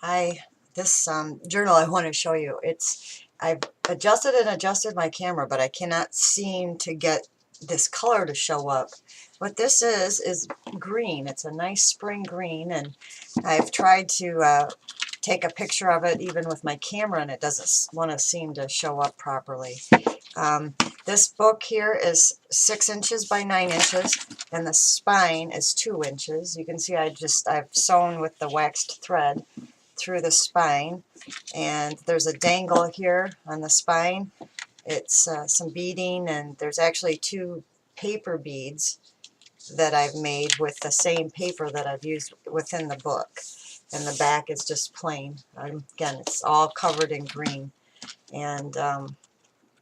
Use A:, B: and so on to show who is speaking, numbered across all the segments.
A: Hi, this journal I want to show you. I've adjusted and adjusted my camera, but I cannot seem to get this color to show up. What this is green. It's a nice spring green, and I've tried to take a picture of it even with my camera, and it doesn't want to seem to show up properly. This book here is 6 inches by 9 inches, and the spine is 2 inches. You can see I've sewn with the waxed thread through the spine, and there's a dangle here on the spine. It's some beading, and there's actually 2 paper beads that I've made with the same paper that I've used within the book, and the back is just plain. Again, it's all covered in green, and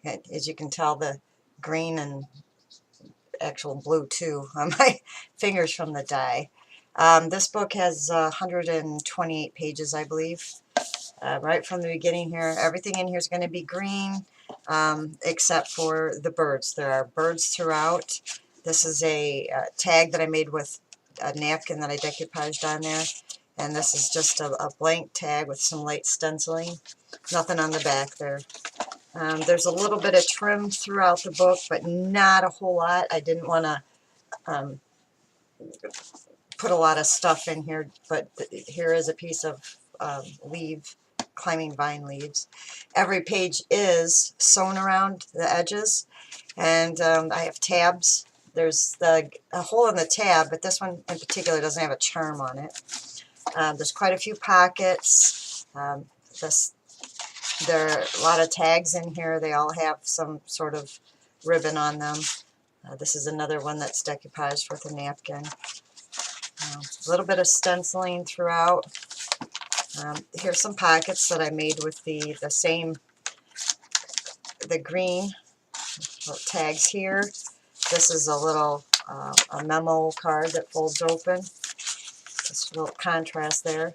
A: as you can tell, the green and actual blue too on my fingers from the dye. This book has 128 pages, I believe. Right from the beginning here, everything in here is going to be green, except for the birds. There are birds throughout. This is a tag that I made with a napkin that I decoupaged on there, and this is just a blank tag with some light stenciling. Nothing on the back there. There's a little bit of trim throughout the book, but not a whole lot. I didn't want to put a lot of stuff in here, but here is a piece of climbing vine leaves. Every page is sewn around the edges, and I have tabs. There's a hole in the tab, but this one in particular doesn't have a charm on it. There's quite a few pockets. There are a lot of tags in here. They all have some sort of ribbon on them. This is another one that's decoupaged with a napkin. A little bit of stenciling throughout. Here's some pockets that I made with the green little tags here. This is a little a memo card that folds open. Just a little contrast there.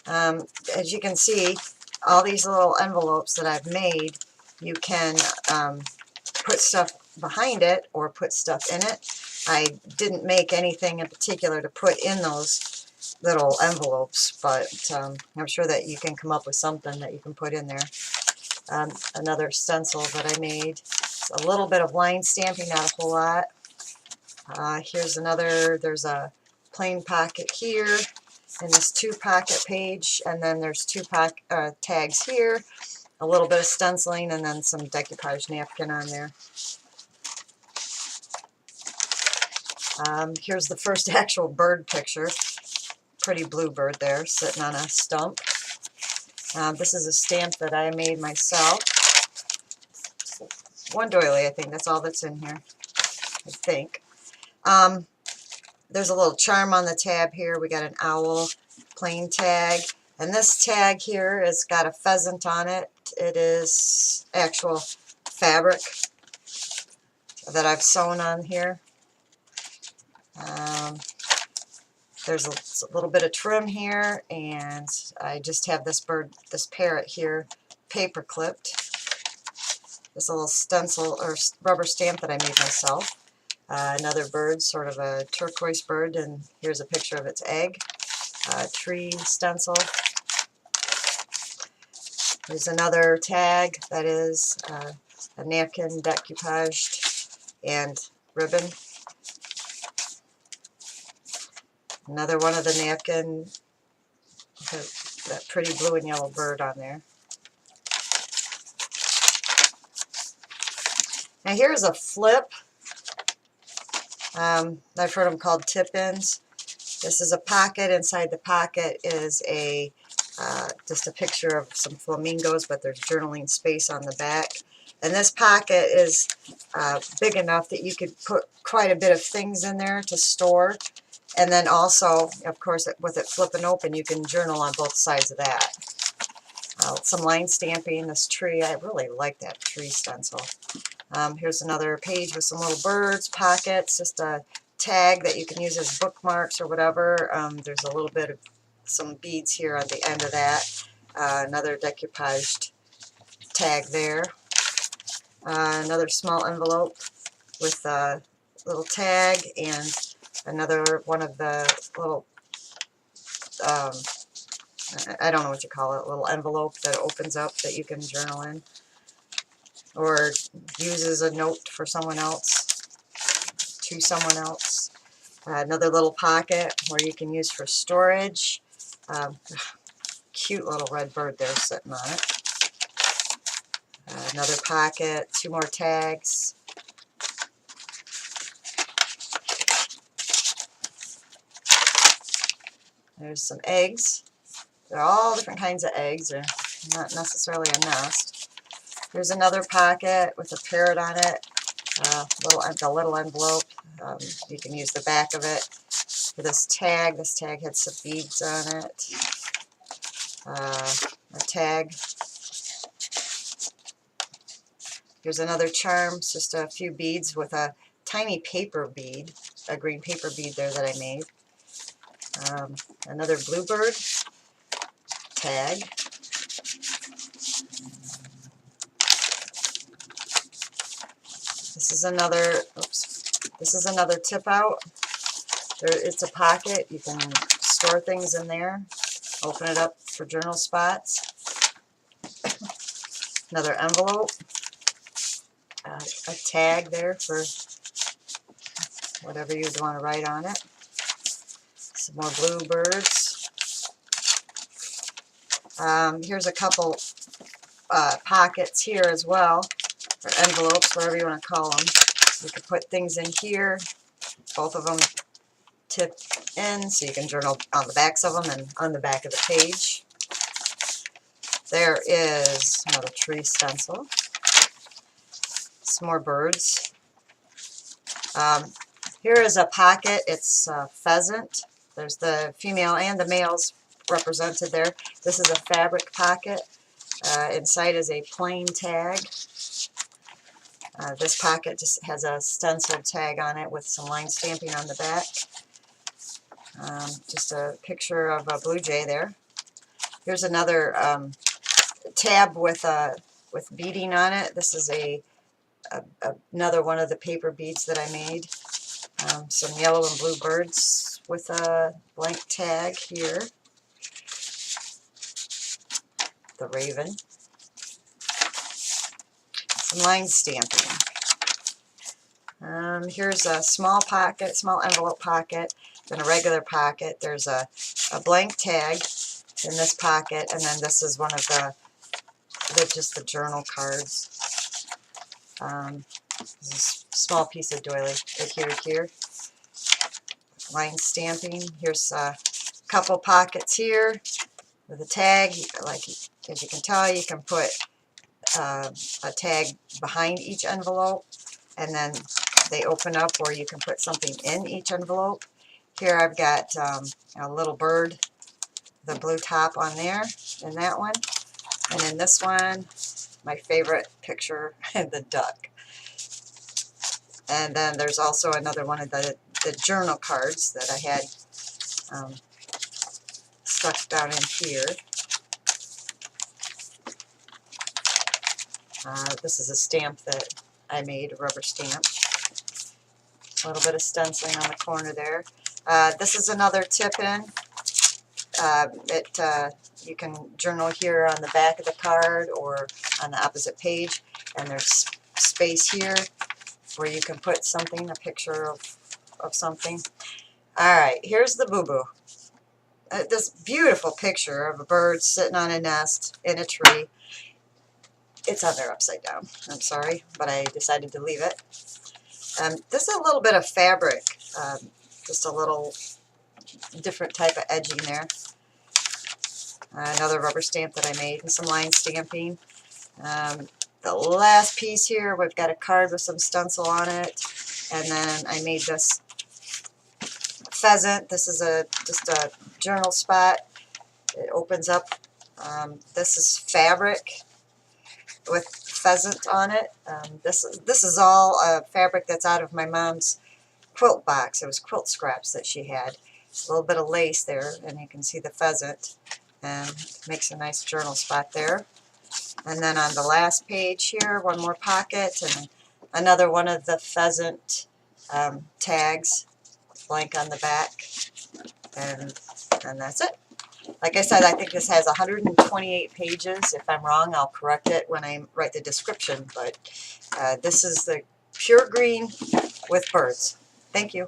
A: As you can see, all these little envelopes that I've made, you can put stuff behind it or put stuff in it. I didn't make anything in particular to put in those little envelopes, but I'm sure that you can come up with something that you can put in there. Another stencil that I made. A little bit of line stamping, not a whole lot. Here's another, there's a plain pocket here, and this 2-pocket page, and then there's 2 tags here, a little bit of stenciling, and then some decoupage napkin on there. Here's the first actual bird picture. Pretty blue bird there, sitting on a stump. This is a stamp that I made myself. 1 doily, I think. That's all that's in here, I think. There's a little charm on the tab here. We got an owl plain tag. And this tag here has got a pheasant on it. It is actual fabric that I've sewn on here. There's a little bit of trim here, and I just have this parrot here, paper clipped. This little stencil or rubber stamp that I made myself. Another bird, sort of a turquoise bird, and here's a picture of its egg. Tree stencil. There's another tag that is a napkin decoupaged and ribbon. Another one of the napkin, that pretty blue and yellow bird on there. Now here's a flip. I've heard them called tip-ins. This is a pocket. Inside the pocket is just a picture of some flamingos, but there's journaling space on the back. And this pocket is big enough that you could put quite a bit of things in there to store. And then also, of course, with it flipping open, you can journal on both sides of that. Some line stamping, this tree. I really like that tree stencil. Here's another page with some little birds, pockets, just a tag that you can use as bookmarks or whatever. There's a little bit of some beads here at the end of that. Another decoupaged tag there. Another small envelope with a little tag, and another one of the little I don't know what you call it, a little envelope that opens up that you can journal in, or use as a note for someone else, to someone else. Another little pocket where you can use for storage. Cute little red bird there sitting on it. Another pocket, 2 more tags. There's some eggs. They're all different kinds of eggs. They're not necessarily a nest. Here's another pocket with a parrot on it. The little envelope. You can use the back of it for this tag. This tag had some beads on it. A tag. Here's another charm. It's just a few beads with a tiny paper bead, a green paper bead there that I made. Another bluebird tag. This is another tip out. It's a pocket. You can store things in there. Open it up for journal spots. Another envelope. A tag there for whatever you'd want to write on it. Some more bluebirds. Here's a couple pockets here as well, or envelopes, whatever you want to call them. You can put things in here. Both of them tip in, so you can journal on the backs of them and on the back of the page. There is another tree stencil. Some more birds. Here is a pocket. It's a pheasant. There's the female and the males represented there. This is a fabric pocket. Inside is a plain tag. This pocket just has a stenciled tag on it with some line stamping on the back. Just a picture of a blue jay there. Here's another tab with beading on it. This is another one of the paper beads that I made. Some yellow and blue birds with a blank tag here. The raven. Some line stamping. Here's a small pocket, small envelope pocket, then a regular pocket. There's a blank tag in this pocket, and then this is one of just the journal cards. This is a small piece of doily adhered here. Line stamping. Here's a couple pockets here with a tag. Like, as you can tell, you can put a tag behind each envelope, and then they open up, or you can put something in each envelope. Here I've got a little bird, the blue top on there, in that one. And in this one, my favorite picture, the duck. And then there's also another one of the journal cards that I had stuck down in here. This is a stamp that I made, a rubber stamp. A little bit of stenciling on the corner there. This is another tip-in. You can journal here on the back of the card or on the opposite page, and there's space here where you can put something, a picture of something. Alright, here's the boo-boo. This beautiful picture of a bird sitting on a nest in a tree. It's on there upside down. I'm sorry, but I decided to leave it. This is a little bit of fabric, just a little different type of edging there. Another rubber stamp that I made, and some line stamping. The last piece here, we've got a card with some stencil on it, and then I made this pheasant. This is just a journal spot. It opens up. This is fabric with pheasant on it. This is all fabric that's out of my mom's quilt box. It was quilt scraps that she had. A little bit of lace there, and you can see the pheasant, and it makes a nice journal spot there. And then on the last page here, one more pocket, and another one of the pheasant tags, blank on the back, and that's it. Like I said, I think this has 128 pages. If I'm wrong, I'll correct it when I write the description, but this is the pure green with birds. Thank you.